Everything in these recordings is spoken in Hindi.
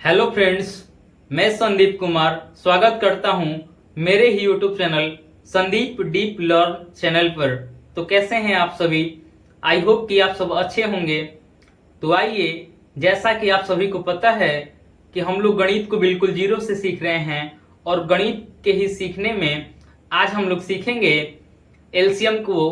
हेलो फ्रेंड्स, मैं संदीप कुमार स्वागत करता हूं मेरे ही YouTube channel Sandeep deep learn channel पर। तो कैसे हैं आप सभी? आई होप कि आप सब अच्छे होंगे। तो आइए, जैसा कि आप सभी को पता है कि हम लोग गणित को बिल्कुल जीरो से सीख रहे हैं और गणित के ही सीखने में आज हम लोग सीखेंगे एलसीएम को,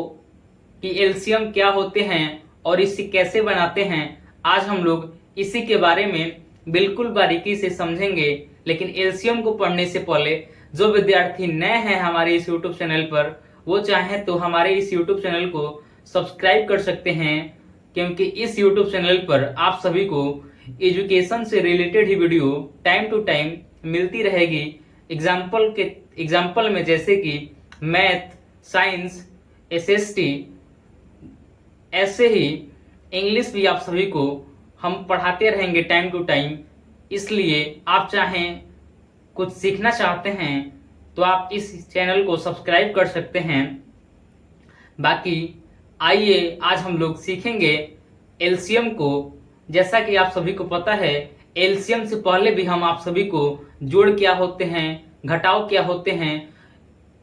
कि एलसीएम क्या होते हैं और इसे कैसे बनाते हैं। आज हम लोग इसी के बारे में बिल्कुल बारीकी से समझेंगे। लेकिन एलसीएम को पढ़ने से पहले जो विद्यार्थी नए हैं हमारे इस यूट्यूब चैनल पर, वो चाहें तो हमारे इस यूट्यूब चैनल को सब्सक्राइब कर सकते हैं, क्योंकि इस यूट्यूब चैनल पर आप सभी को एजुकेशन से रिलेटेड ही वीडियो टाइम टू टाइम मिलती रहेगी। एग्जाम्पल में जैसे कि मैथ, साइंस, एसएसटी, ऐसे ही इंग्लिश भी आप सभी को हम पढ़ाते रहेंगे टाइम टू टाइम। इसलिए आप चाहें कुछ सीखना चाहते हैं तो आप इस चैनल को सब्सक्राइब कर सकते हैं। बाकी आइए, आज हम लोग सीखेंगे एलसीएम को। जैसा कि आप सभी को पता है, एलसीएम से पहले भी हम आप सभी को जोड़ क्या होते हैं, घटाव क्या होते हैं,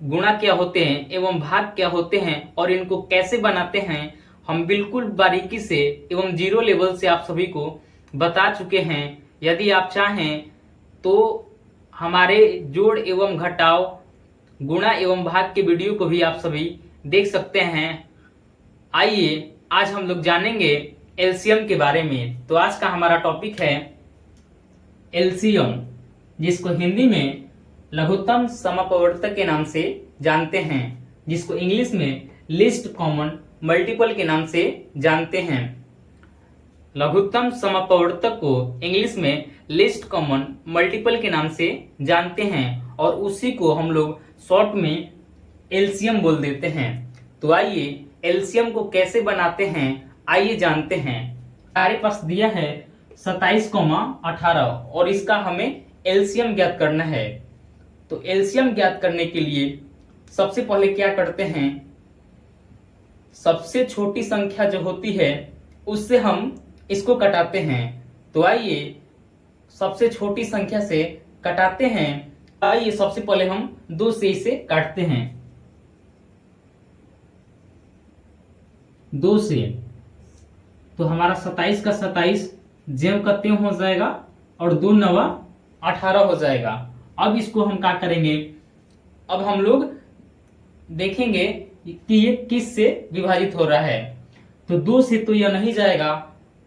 गुणा क्या होते हैं एवं भाग क्या होते हैं और इनको कैसे बनाते हैं, हम बिल्कुल बारीकी से एवं जीरो लेवल से आप सभी को बता चुके हैं। यदि आप चाहें तो हमारे जोड़ एवं घटाव, गुणा एवं भाग के वीडियो को भी आप सभी देख सकते हैं। आइए, आज हम लोग जानेंगे एलसीएम के बारे में। तो आज का हमारा टॉपिक है एलसीएम, जिसको हिंदी में लघुत्तम समअपवर्तक के नाम से जानते हैं, जिसको इंग्लिश में लीस्ट कॉमन मल्टीपल के नाम से जानते हैं। लघुत्तम समअपवर्तक को इंग्लिश में लीस्ट कॉमन मल्टीपल के नाम से जानते हैं और उसी को हम लोग शॉर्ट में एलसीएम बोल देते हैं। तो आइए, एलसीएम को कैसे बनाते हैं आइए जानते हैं। हमारे पास दिया है 27,18 और इसका हमें एलसीएम ज्ञात करना है। तो एलसीएम ज्ञात करने के लिए सबसे पहले क्या करते हैं, सबसे छोटी संख्या जो होती है उससे हम इसको कटाते हैं। तो आइए सबसे छोटी संख्या से कटाते हैं। आइए सबसे पहले हम 2 से इसे काटते हैं। 2 से तो हमारा 27 का 27 ज्यों का त्यों हो जाएगा और 2 नवा 18 हो जाएगा। अब इसको हम क्या करेंगे, अब हम लोग देखेंगे कि ये किस से विभाजित हो रहा है। तो 2 से तो यह नहीं जाएगा,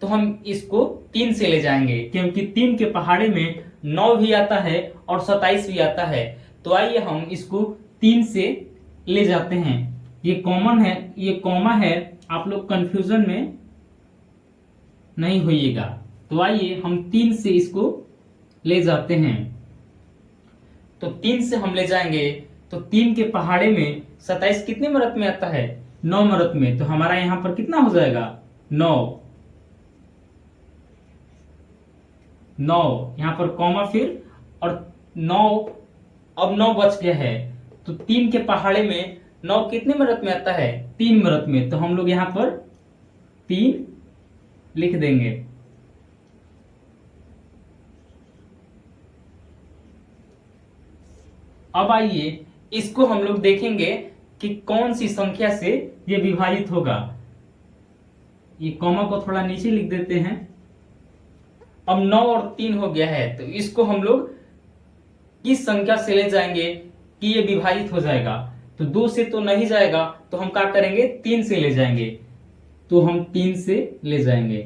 तो हम इसको 3 से ले जाएंगे, क्योंकि 3 के पहाड़े में 9 भी आता है और 27 भी आता है। तो आइए हम इसको 3 से ले जाते हैं। ये कॉमन है, ये कॉमा है, आप लोग कंफ्यूजन में नहीं होइएगा। तो आइए हम 3 से इसको ले जाते हैं। तो 3 से हम ले जाएंगे तो 3 के पहाड़े में 27 कितने मरत में आता है, 9 मरत में। तो हमारा यहां पर कितना हो जाएगा, 9 यहां पर कॉमा फिर और 9। अब 9 बच गया है, तो 3 के पहाड़े में 9 कितने मरत में आता है, 3 मरत में। तो हम लोग यहां पर 3 लिख देंगे। अब आइए इसको हम लोग देखेंगे कि कौन सी संख्या से ये विभाजित होगा। ये कॉमा को थोड़ा नीचे लिख देते हैं। अब 9 और 3 हो गया है, तो इसको हम लोग किस संख्या से ले जाएंगे कि ये विभाजित हो जाएगा। तो 2 से तो नहीं जाएगा, तो हम क्या करेंगे, 3 से ले जाएंगे। तो हम 3 से ले जाएंगे,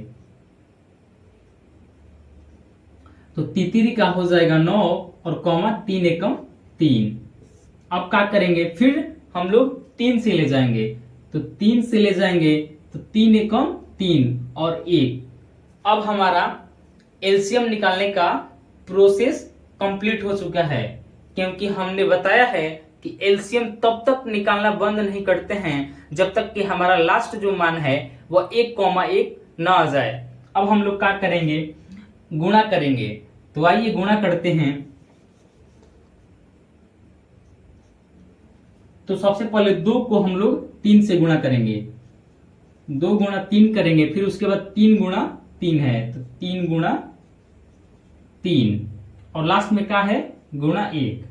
तो तितरी का हो जाएगा 9 और कॉमा 3 एकम 3। अब क्या करेंगे, फिर हम लोग 3 से ले जाएंगे। तो 3 से ले जाएंगे तो 3 एकम 3 और 1। अब हमारा एलसीएम निकालने का प्रोसेस कंप्लीट हो चुका है, क्योंकि हमने बताया है कि एलसीएम तब तक निकालना बंद नहीं करते हैं जब तक कि हमारा लास्ट जो मान है वह 1,1 ना आ जाए। अब हम लोग क्या करेंगे, गुणा करेंगे। तो आइए गुणा करते हैं। तो सबसे पहले 2 को हम लोग 3 से गुणा करेंगे, 2 गुणा 3 करेंगे, फिर उसके बाद 3 गुणा 3 है, तो 3 गुणा 3 और लास्ट में क्या है गुणा 1।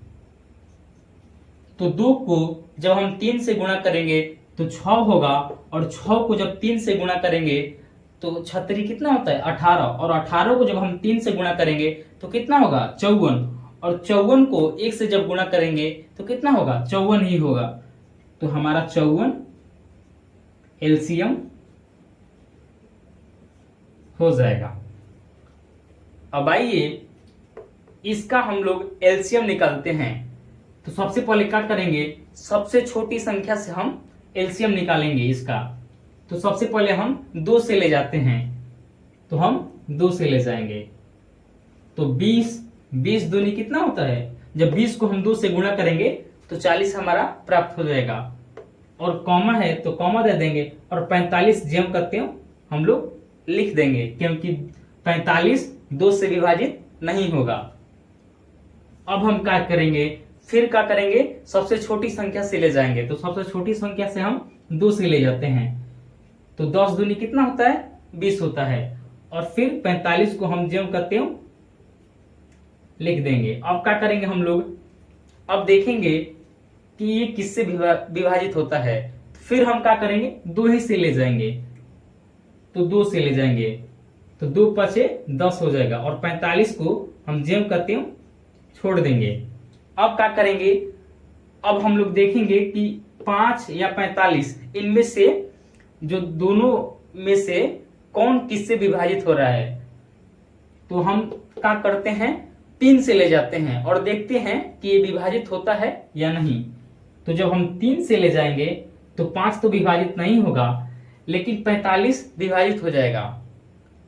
तो 2 को जब हम 3 से गुणा करेंगे तो 6 होगा और 6 को जब 3 से गुणा करेंगे तो 36 कितना होता है 18 और 18 को जब हम 3 से गुणा करेंगे तो कितना होगा 54 और 54 को 1 से जब गुणा करेंगे तो कितना होगा 54 ही होगा। तो हमारा 54 एलसीएम हो जाएगा। अब आइए इसका हम लोग एलसीएम निकालते हैं। तो सबसे पहले क्या करेंगे सबसे छोटी संख्या से हम एलसीएम निकालेंगे इसका। तो सबसे पहले हम 2 से ले जाते हैं। तो हम 2 से ले जाएंगे तो 20 दूनी कितना होता है जब 20 को हम 2 से गुणा करेंगे तो 40 हमारा प्राप्त हो जाएगा। और कॉमा है तो कॉमा दे देंगे और 45 जेम करते हो हम लोग लिख देंगे क्योंकि 45 2 से विभाजित नहीं होगा। अब हम क्या करेंगे फिर क्या करेंगे सबसे छोटी संख्या से ले जाएंगे। तो सबसे छोटी संख्या से हम 2 से ले जाते हैं तो 10 दूनी कितना होता है 20 होता है और फिर 45 को हम जेम करते हो लिख देंगे। अब क्या करेंगे हम लोग अब देखेंगे कि ये किससे विभाजित होता है। फिर हम क्या करेंगे 2 ही से ले जाएंगे तो 2 से ले जाएंगे तो 2 पचे 10 हो जाएगा और 45 को हम जेम करते हो छोड़ देंगे। अब क्या करेंगे अब हम लोग देखेंगे कि 5 या 45 इनमें से जो दोनों में से कौन किससे विभाजित हो रहा है। तो हम क्या करते हैं 3 से ले जाते हैं और देखते हैं कि ये विभाजित होता है या नहीं। तो जब हम 3 से ले जाएंगे तो 5 तो विभाजित नहीं होगा लेकिन 45 विभाजित हो जाएगा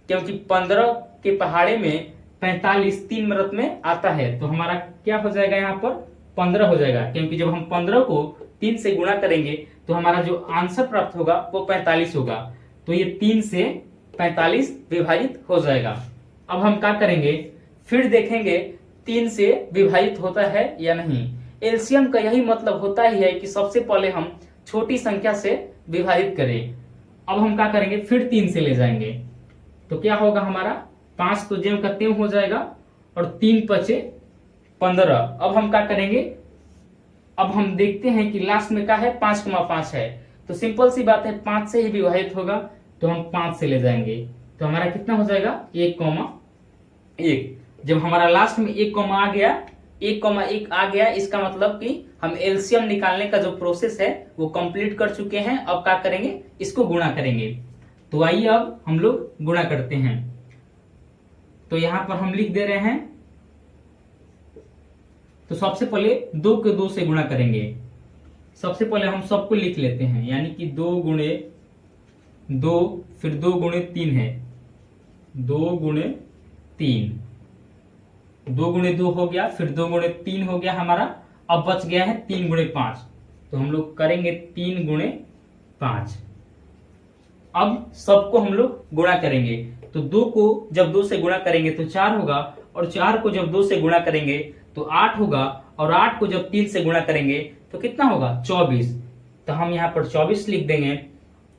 क्योंकि 15 के पहाड़े में 45 3 मदद में आता है। तो हमारा क्या हो जाएगा यहाँ पर 15 हो जाएगा क्योंकि जब हम 15 को 3 से गुणा करेंगे तो हमारा जो आंसर प्राप्त होगा वो 45 होगा। तो ये 3 से 45 विभाजित हो जाएगा। अब हम क्या करेंगे फिर देखेंगे 3 से विभाजित होता है या नहीं। एलसीएम का यही मतलब होता ही है कि सबसे पहले हम छोटी संख्या से विभाजित करें। अब हम क्या करेंगे फिर 3 से ले जाएंगे तो क्या होगा हमारा 5 तो जेम का 3 हो जाएगा और 3 पचे 15। अब हम क्या करेंगे अब हम देखते हैं कि लास्ट में क्या है 5,5 है तो सिंपल सी बात है 5 से ही विभाजित होगा तो हम 5 से ले जाएंगे तो हमारा कितना हो जाएगा 1,1। जब हमारा लास्ट में 1 कॉमा आ गया 1,1 आ गया इसका मतलब कि हम एलसीएम निकालने का जो प्रोसेस है वो कंप्लीट कर चुके हैं। अब क्या करेंगे इसको गुणा करेंगे। तो आइए अब हम लोग गुणा करते हैं। तो यहां पर हम लिख दे रहे हैं। तो सबसे पहले 2 के 2 से गुणा करेंगे। सबसे पहले हम सबको लिख लेते हैं यानी कि 2 गुणे 2 फिर 2 गुणे 3 है 2 गुणे 3 2 गुणे 2 हो गया फिर 2 गुणे 3 हो गया हमारा। अब बच गया है 3 गुणे 5 तो हम लोग करेंगे 3 गुणे 5। अब सबको हम लोग गुणा करेंगे तो 2 को जब 2 से गुणा करेंगे तो 4 होगा और 4 को जब 2 से गुणा करेंगे तो 8 होगा और 8 को जब 3 से गुणा करेंगे तो कितना होगा 24। तो हम यहाँ पर 24 लिख देंगे।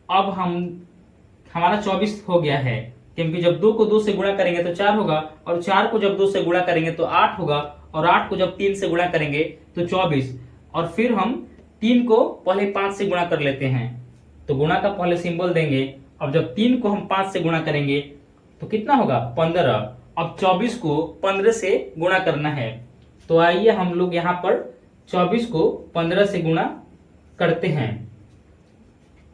अब हमारा 24 हो गया है क्योंकि जब 2 को 2 से गुणा करेंगे तो 4 होगा और 4 को जब 2 से गुणा करेंगे तो 8 होगा और 8 को जब 3 से गुणा करेंगे तो 24। और फिर हम 3 को पहले 5 से गुणा कर लेते हैं तो गुणा का पहले सिंबल देंगे। अब जब 3 को हम 5 से गुणा करेंगे तो कितना होगा 15। अब 24 को 15 से गुणा करना है तो आइए हम लोग यहाँ पर 24 को 15 से गुणा करते हैं।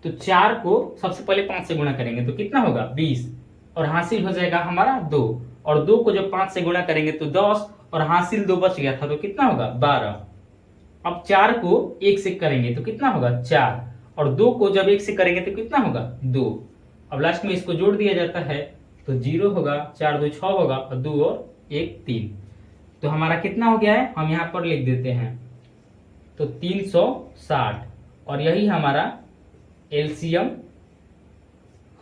तो 4 को सबसे पहले 5 से गुणा करेंगे तो कितना होगा 20 और हासिल हो जाएगा हमारा 2 और 2 को जब 5 से गुणा करेंगे तो 10 और हासिल 2 बच गया था तो कितना होगा 12। अब 4 को 1 से करेंगे तो कितना होगा 4 और 2 को जब 1 से करेंगे तो कितना होगा 2। अब लास्ट में इसको जोड़ दिया जाता है तो 0 होगा 4 2 6 होगा और 2 और 1 3। तो हमारा कितना हो गया है हम यहाँ पर लिख देते हैं तो 360 और यही हमारा एलसीएम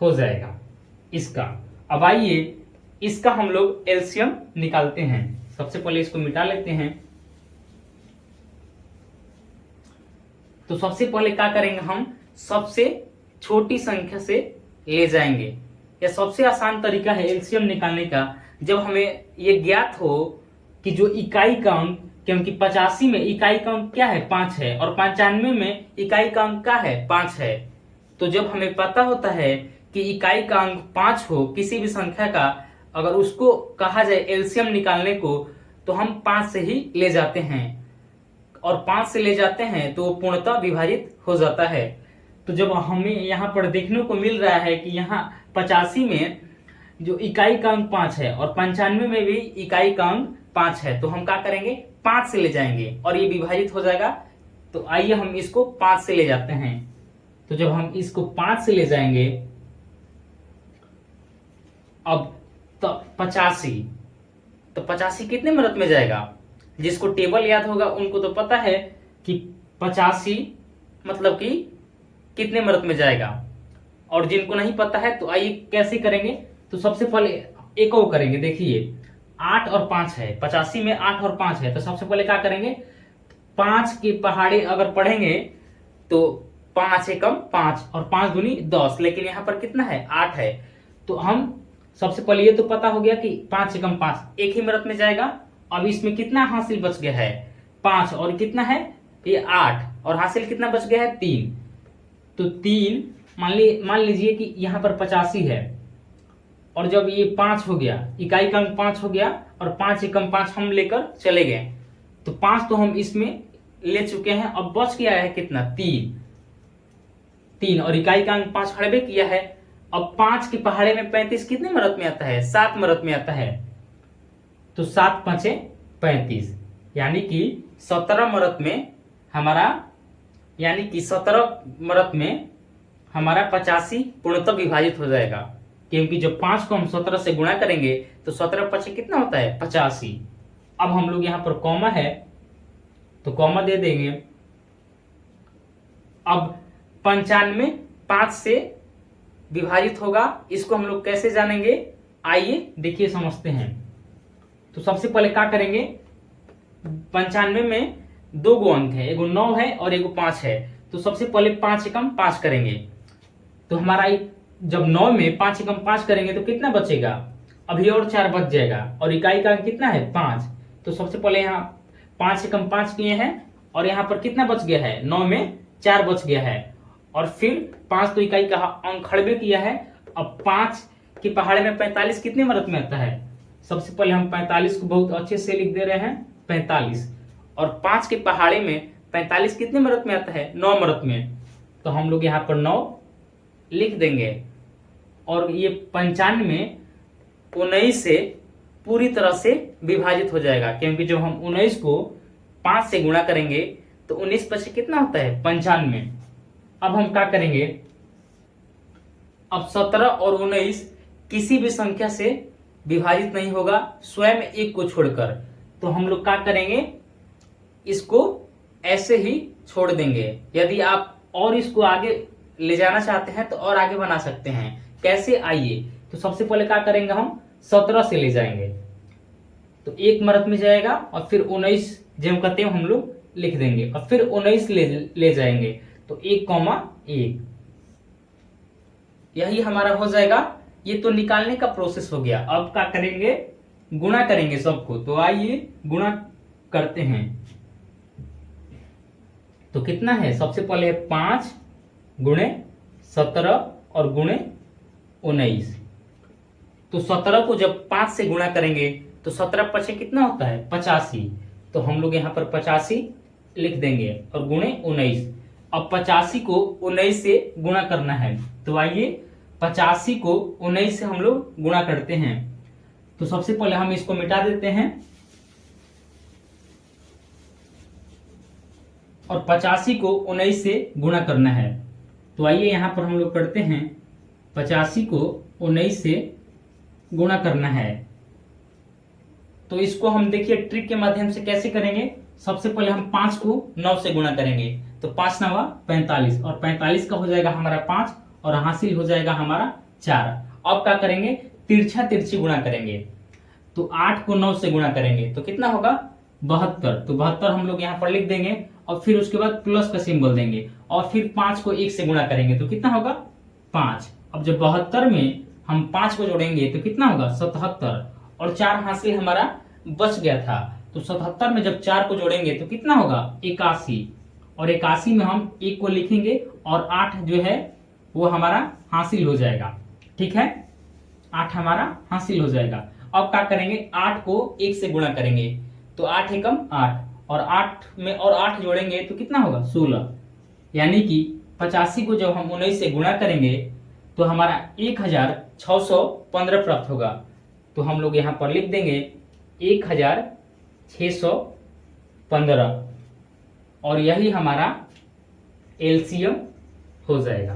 हो जाएगा इसका। अब आइए इसका हम लोग एलसीएम निकालते हैं। सबसे पहले इसको मिटा लेते हैं। तो सबसे पहले क्या करेंगे हम सबसे छोटी संख्या से ले जाएंगे। यह सबसे आसान तरीका है एलसीएम निकालने का। जब हमें ये ज्ञात हो कि जो इकाई का अंक, क्योंकि 85 में इकाई का अंक क्या है 5 है और 95 में इकाई का अंक क्या है 5 है, तो जब हमें पता होता है कि इकाई का अंक 5 हो किसी भी संख्या का, अगर उसको कहा जाए एलसीएम निकालने को, तो हम 5 से ही ले जाते हैं और 5 से ले जाते हैं तो वो पूर्णतः विभाजित हो जाता है। तो जब हमें यहाँ पर देखने को मिल रहा है कि यहाँ 85 में जो इकाई का अंक 5 है और 95 में भी इकाई का अंक 5 है, तो हम क्या करेंगे 5 से ले जाएंगे और ये विभाजित हो जाएगा। तो आइए हम इसको 5 से ले जाते हैं। तो जब हम इसको 5 से ले जाएंगे, अब तो 85, तो 85 कितने मदद में जाएगा? जिसको टेबल याद होगा उनको तो पता है कि 85 मतलब कि कितने मदद में जाएगा, और जिनको नहीं पता है तो आइए कैसे करेंगे। तो सबसे पहले एक और करेंगे, देखिए 8 और 5 है, 85 में 8 और 5 है, तो सबसे पहले क्या करेंगे 5 के पहाड़े अगर पढ़ेंगे तो 5 एकम 5 और 5 दूनी 10, लेकिन यहाँ पर कितना है 8 है। तो हम सबसे पहले ये तो पता हो गया कि 5 एकम 5 एक ही मदद में जाएगा। अब इसमें कितना हासिल बच गया है 5 और कितना है ये 8, और हासिल कितना बच गया है 3। तो 3 मान लीजिए कि यहाँ पर 85 है और जब ये 5 हो गया, इकाई का अंक 5 हो गया और 5 एकम 5 हम लेकर चले गए, तो 5 तो हम इसमें ले चुके हैं। अब बच गया है कितना 3 और इकाई का अंक 5 खड़े किया है। अब 5 के पहाड़े में 35 कितने मदद में आता है 7 मदद में आता है, तो 7 5 35, यानी कि 17 मदद में हमारा, यानी कि 17 मदद में हमारा 85 पूर्णतः विभाजित हो जाएगा, क्योंकि जब 5 को हम 17 से गुणा करेंगे तो 17 5 कितना होता है 85। अब हम लोग यहाँ पर कॉमा है तो कॉमा दे देंगे। अब 95 5 से विभाजित होगा, इसको हम लोग कैसे जानेंगे, आइए देखिए समझते हैं। तो सबसे पहले क्या करेंगे, 95 में 2 गो अंक है, एगो 9 है और एगो 5 है, तो सबसे पहले 5 एकम 5 करेंगे। तो हमारा जब 9 में 5 एकम 5 करेंगे तो कितना बचेगा, अभी और 4 बच जाएगा, और इकाई का अंक कितना है 5। तो सबसे पहले यहाँ 5 एकम 5 किए हैं और यहाँ पर कितना बच गया है 9 में 4 बच गया है, और फिर 5 तो इकाई का अंक खड़बे किया है। अब 5 के पहाड़े में 45 कितने मदद में आता है, सबसे पहले हम 45 को बहुत अच्छे से लिख दे रहे हैं 45, और 5 के पहाड़े में 45 कितने मदद में आता है 9 मदद में, तो हम लोग यहाँ पर 9 लिख देंगे। और ये 95 19 से पूरी तरह से विभाजित हो जाएगा, क्योंकि जब हम 19 को 5 से गुणा करेंगे तो 19 5 कितना होता है 95। अब हम क्या करेंगे, अब 17 और 19 किसी भी संख्या से विभाजित नहीं होगा स्वयं एक को छोड़कर, तो हम लोग क्या करेंगे इसको ऐसे ही छोड़ देंगे। यदि आप और इसको आगे ले जाना चाहते हैं तो और आगे बना सकते हैं, कैसे आइए। तो सबसे पहले क्या करेंगे हम 17 से ले जाएंगे तो एक मदद में जाएगा, और फिर 19 जो कहते हैं हम लोग लिख देंगे, और फिर 19 ले जाएंगे तो 1,1, यही हमारा हो जाएगा। ये तो निकालने का प्रोसेस हो गया। अब क्या करेंगे गुणा करेंगे सबको, तो आइए गुणा करते हैं। तो कितना है, सबसे पहले 5 गुणे 17 और गुणे 19, तो 17 को जब 5 से गुणा करेंगे तो 17 5 कितना होता है 85, तो हम लोग यहाँ पर 85 लिख देंगे और गुणे 19। अब 85 को 19 से गुणा करना है, तो आइए 85 को 19 से हम लोग गुणा करते हैं। तो सबसे पहले हम इसको मिटा देते हैं और 85 को 19 से गुणा करना है, तो आइए यहाँ पर हम लोग करते हैं 85 को 19 से गुणा करना है। तो इसको हम देखिए ट्रिक के माध्यम से कैसे करेंगे। सबसे पहले हम 5 को 9 से गुणा करेंगे, तो 5 9 45, और 45 का हो जाएगा हमारा 5 और हासिल हो जाएगा हमारा 4। अब क्या करेंगे तिरछा तिरछी गुणा करेंगे, तो 8 को 9 से गुणा करेंगे तो कितना होगा 72, तो 72 हम लोग यहाँ पर लिख देंगे और फिर उसके बाद प्लस का सिंबल देंगे, और फिर 5 को 1 से गुणा करेंगे तो कितना होगा 5। अब जब 72 में हम 5 को जोड़ेंगे तो कितना होगा 77, और 4 हासिल हमारा बच गया था। तो 77 में जब 4 को जोड़ेंगे तो कितना होगा 81, और 81 में हम 1 को लिखेंगे और 8 जो है वो हमारा हासिल हो जाएगा। ठीक है, 8 हमारा हासिल हो जाएगा। अब क्या करेंगे, 8 को 1 से गुणा करेंगे तो 8 एकम 8, और 8 में और 8 जोड़ेंगे तो कितना होगा 16, यानी कि 85 को जब हम 19 से गुणा करेंगे तो हमारा 1615 प्राप्त होगा। तो हम लोग यहाँ पर लिख देंगे 1615, और यही हमारा एलसीएम हो जाएगा।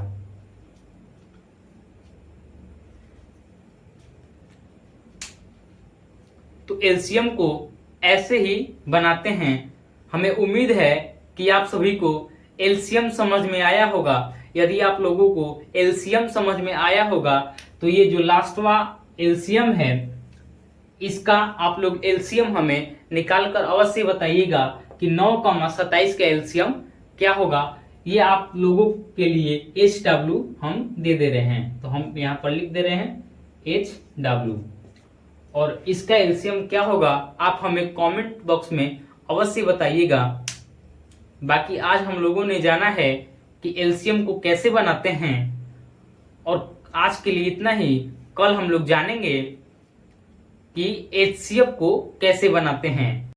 तो एलसीएम को ऐसे ही बनाते हैं। हमें उम्मीद है कि आप सभी को एलसीएम समझ में आया होगा। यदि आप लोगों को एलसीएम समझ में आया होगा तो ये जो लास्टवा एलसीएम है इसका आप लोग एलसीएम हमें निकाल कर अवश्य बताइएगा कि 9,27 का एलसीएम क्या होगा। ये आप लोगों के लिए HW हम दे रहे हैं, तो हम यहाँ पर लिख दे रहे हैं HW, और इसका एलसीएम क्या होगा आप हमें कमेंट बॉक्स में अवश्य बताइएगा। बाकी आज हम लोगों ने जाना है कि एलसीएम को कैसे बनाते हैं, और आज के लिए इतना ही। कल हम लोग जानेंगे कि HCF को कैसे बनाते हैं।